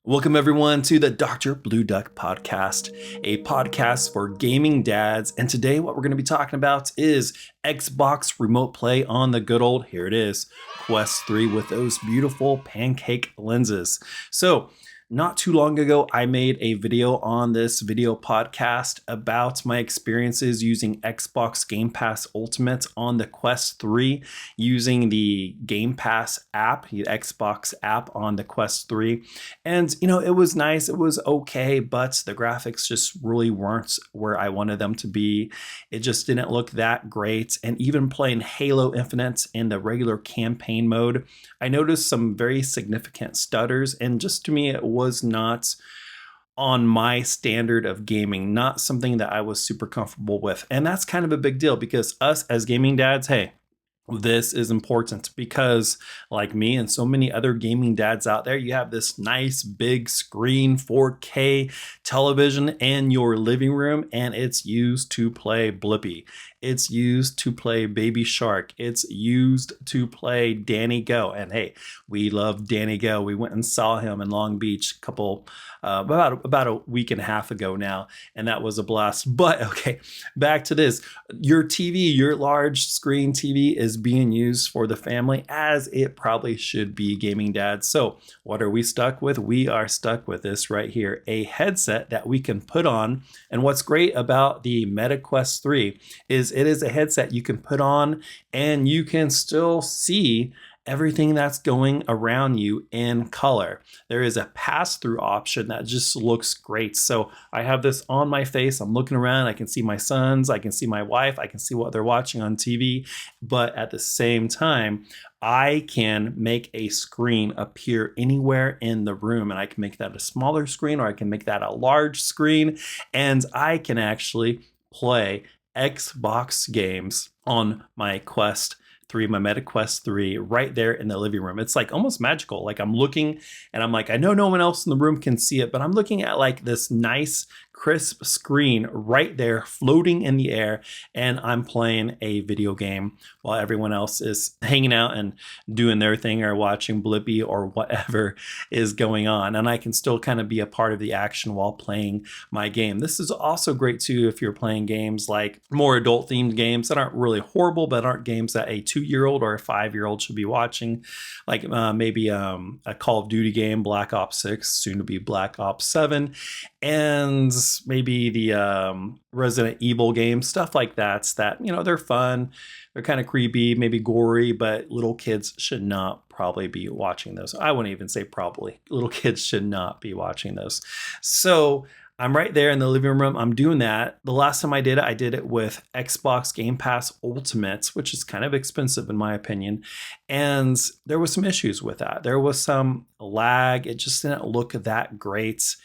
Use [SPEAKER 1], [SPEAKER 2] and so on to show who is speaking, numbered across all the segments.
[SPEAKER 1] Welcome, everyone, to the Dr. Blue Duck podcast, a podcast for gaming dads. And today, what we're going to be talking about is Xbox Remote Play on the good old, here it is, Quest 3 with those beautiful pancake lenses. So, not too long ago, I made a video on this video podcast about my experiences using Xbox Game Pass Ultimate on the Quest 3 using the Game Pass app, the Xbox app on the Quest 3. And, it was nice. It was okay, but the graphics just really weren't where I wanted them to be. It just didn't look that great. And even playing Halo Infinite in the regular campaign mode, I noticed some very significant stutters. And just to me, it was not on my standard of gaming, not something that I was super comfortable with. And that's kind of a big deal because us as gaming dads, hey, this is important because, like me and so many other gaming dads out there, you have this nice big screen 4K television in your living room, and it's used to play Blippi. It's used to play Baby Shark. It's used to play Danny Go. And hey, we love Danny Go. We went and saw him in Long Beach about a week and a half ago now, and that was a blast. But okay, back to this. Your TV, your large screen TV is being used for the family as it probably should be, gaming dads. So what are we stuck with? We are stuck with this right here, a headset that we can put on. And what's great about the Meta Quest 3 is it is a headset you can put on and you can still see everything that's going around you in color. There is a pass-through option that just looks great. So I have this on my face. I'm looking around. I can see my sons. I can see my wife. I can see what they're watching on TV. But at the same time, I can make a screen appear anywhere in the room, and I can make that a smaller screen or I can make that a large screen, and I can actually play Xbox games on my Quest 3, my Meta Quest 3, right there in the living room. It's like almost magical. Like I'm looking and I'm like, I know no one else in the room can see it, but I'm looking at like this nice crisp screen right there floating in the air, and I'm playing a video game while everyone else is hanging out and doing their thing or watching Blippi or whatever is going on. And I can still kind of be a part of the action while playing my game. This is also great too if you're playing games like more adult themed games that aren't really horrible, but aren't games that a 2-year-old or a 5-year-old should be watching, like maybe a Call of Duty game, Black Ops 6, soon to be Black Ops 7, and maybe the Resident Evil games, stuff like that, they're fun, they're kind of creepy, maybe gory, but little kids should not probably be watching those. I wouldn't even say probably. Little kids should not be watching those. So I'm right there in the living room. I'm doing that. The last time I did it with Xbox Game Pass Ultimate, which is kind of expensive in my opinion. And there was some issues with that. There was some lag. It just didn't look that great.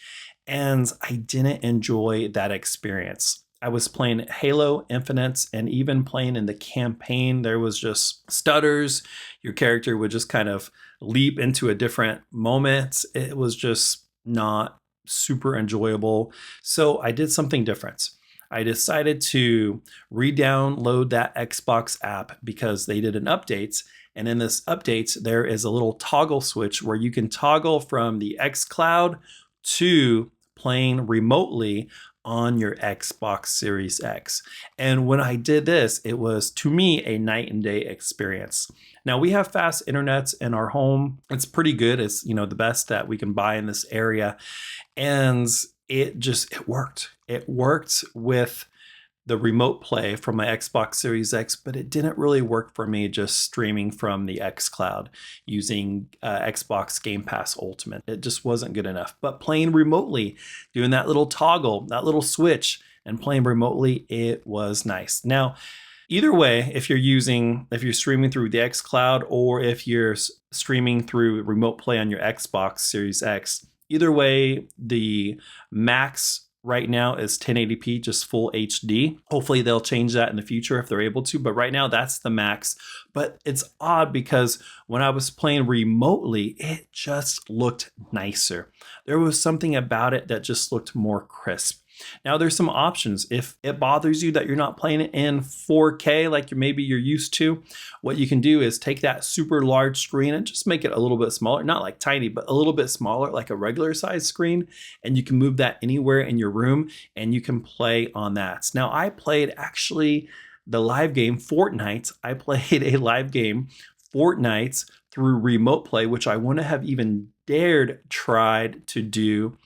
[SPEAKER 1] And I didn't enjoy that experience. I was playing Halo Infinite and even playing in the campaign, there was just stutters. Your character would just kind of leap into a different moment. It was just not super enjoyable. So I did something different. I decided to re-download that Xbox app because they did an update. And in this update, there is a little toggle switch where you can toggle from the xCloud to playing remotely on your Xbox Series X. And when I did this, it was, to me, a night and day experience. Now, we have fast internet in our home. It's pretty good. It's, the best that we can buy in this area. And it worked. It worked with the remote play from my Xbox Series X, but it didn't really work for me just streaming from the xCloud using Xbox Game Pass Ultimate. It just wasn't good enough. But playing remotely, doing that little toggle, that little switch, and playing remotely, it was nice. Now, either way, if you're streaming through the xCloud or if you're streaming through remote play on your Xbox Series X, either way, the max right now is 1080p, just full HD. Hopefully they'll change that in the future if they're able to, but right now that's the max. But it's odd because when I was playing remotely, it just looked nicer. There was something about it that just looked more crisp. Now there's some options. If it bothers you that you're not playing it in 4K like maybe you're used to, what you can do is take that super large screen and just make it a little bit smaller, not like tiny, but a little bit smaller, like a regular size screen. And you can move that anywhere in your room and you can play on that. Now I played actually the live game Fortnite. I played a live game Fortnite through remote play, which I wouldn't have even dared tried to do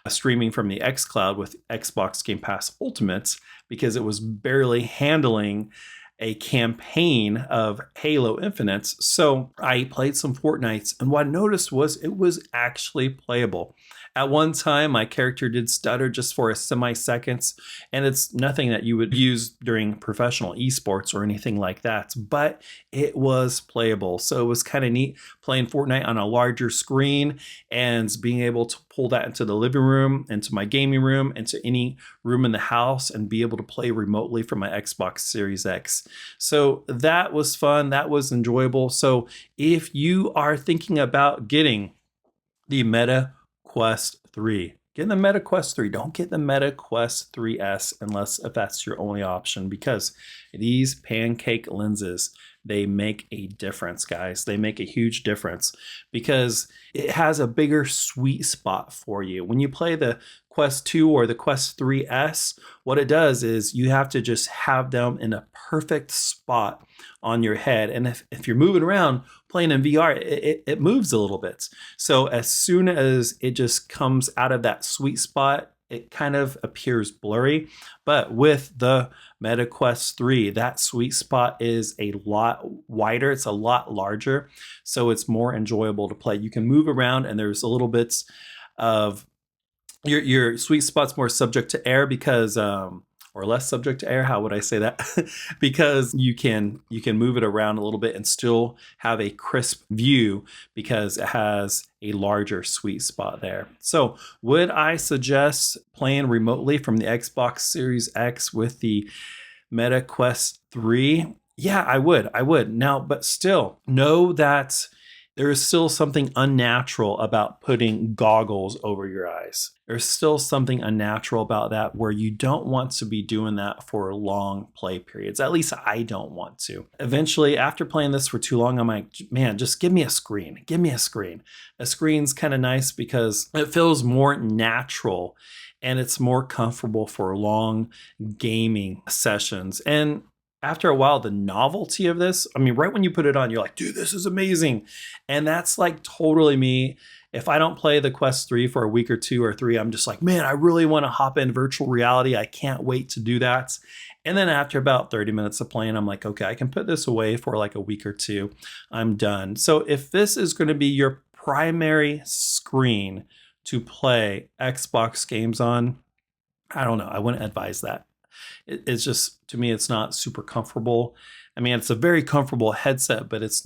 [SPEAKER 1] streaming from the xCloud with Xbox Game Pass Ultimate, because it was barely handling a campaign of Halo Infinite. So I played some Fortnite, and what I noticed was it was actually playable. At one time, my character did stutter just for a semi-second, and it's nothing that you would use during professional esports or anything like that, but it was playable. So it was kind of neat playing Fortnite on a larger screen and being able to pull that into the living room, into my gaming room, into any room in the house, and be able to play remotely from my Xbox Series X. So that was fun. That was enjoyable. So if you are thinking about getting the Meta Quest 3. Get the Meta Quest 3. Don't get the Meta Quest 3S unless if that's your only option, because these pancake lenses, they make a difference, guys. They make a huge difference because it has a bigger sweet spot for you. When you play the Quest 2 or the Quest 3S, what it does is you have to just have them in a perfect spot on your head. And if you're moving around playing in VR, it moves a little bit. So as soon as it just comes out of that sweet spot, it kind of appears blurry. But with the Meta Quest 3, that sweet spot is a lot wider. It's a lot larger. So it's more enjoyable to play. You can move around, and there's a little bits of your sweet spot's more subject to air because or less subject to air, how would I say that? Because you can move it around a little bit and still have a crisp view because it has a larger sweet spot there. So would I suggest playing remotely from the Xbox Series X with the Meta Quest 3? Yeah, I would. Now, but still know that there is still something unnatural about putting goggles over your eyes. There's still something unnatural about that where you don't want to be doing that for long play periods. At least I don't want to. Eventually, after playing this for too long, I'm like, man, just give me a screen. Give me a screen. A screen's kind of nice because it feels more natural and it's more comfortable for long gaming sessions. And after a while, the novelty of this, I mean, right when you put it on, you're like, dude, this is amazing. And that's like totally me. If I don't play the Quest 3 for a week or 2 or 3, I'm just like, man, I really want to hop in virtual reality. I can't wait to do that. And then after about 30 minutes of playing, I'm like, okay, I can put this away for like a week or 2. I'm done. So if this is going to be your primary screen to play Xbox games on, I don't know. I wouldn't advise that. It's just, to me, it's not super comfortable. I mean, it's a very comfortable headset, but it's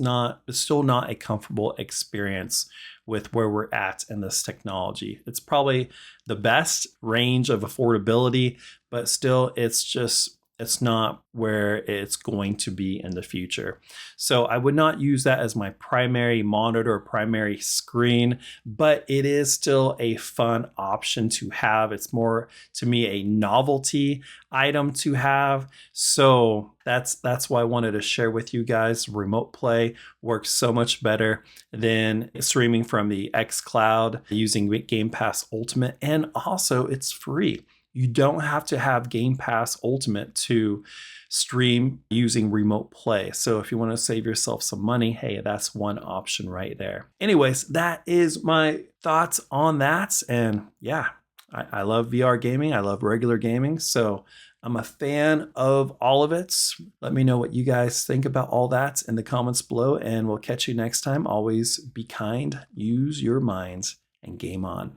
[SPEAKER 1] still not a comfortable experience with where we're at in this technology. It's probably the best range of affordability, but still it's not where it's going to be in the future. So I would not use that as my primary monitor or primary screen, but it is still a fun option to have. It's more, to me, a novelty item to have. So that's why I wanted to share with you guys. Remote play works so much better than streaming from the xCloud using Game Pass Ultimate, and also it's free. You don't have to have Game Pass Ultimate to stream using remote play. So if you want to save yourself some money, hey, that's one option right there. Anyways, that is my thoughts on that. And yeah, I love VR gaming. I love regular gaming. So I'm a fan of all of it. Let me know what you guys think about all that in the comments below, and we'll catch you next time. Always be kind, use your minds, and game on.